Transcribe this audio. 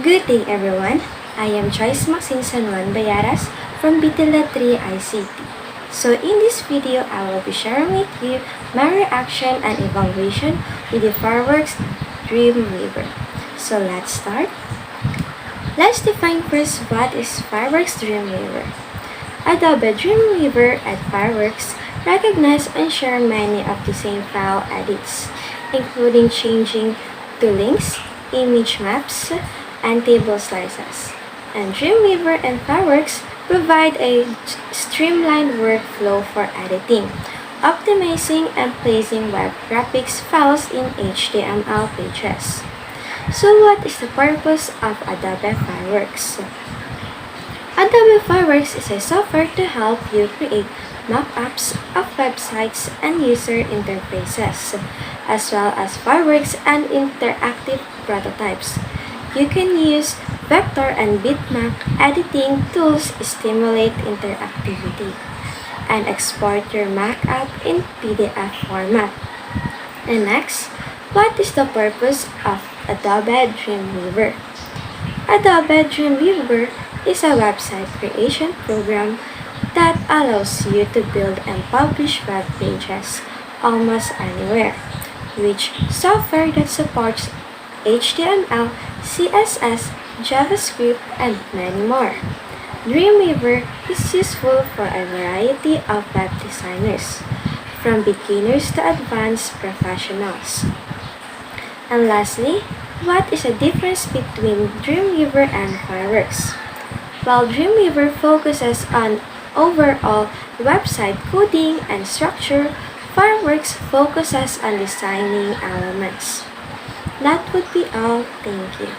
Good day everyone, I am Joyce Maxine Bayaras from BTLED 3 ICT. So in this video, I will be sharing with you my reaction and evaluation with the fireworks Dreamweaver. So let's start. Let's define first what is fireworks Dreamweaver. Adobe Dreamweaver and fireworks recognize and share many of the same file edits, including changing to links, image maps, and table slices. And Dreamweaver and fireworks provide a streamlined workflow for editing, optimizing, and placing web graphics files in HTML pages. So what is the purpose of Adobe Fireworks? Adobe Fireworks is a software to help you create mock-ups of websites and user interfaces, as well as fireworks and interactive prototypes. You can use vector and bitmap editing tools to stimulate interactivity and export your mock-up in PDF format. And next, what is the purpose of Adobe Dreamweaver? Adobe Dreamweaver is a website creation program that allows you to build and publish web pages almost anywhere, which software that supports HTML, CSS, JavaScript, and many more. Dreamweaver is useful for a variety of web designers, from beginners to advanced professionals. And lastly, what is the difference between Dreamweaver and fireworks? While Dreamweaver focuses on overall website coding and structure, fireworks focuses on designing elements. That would be all. Thank you.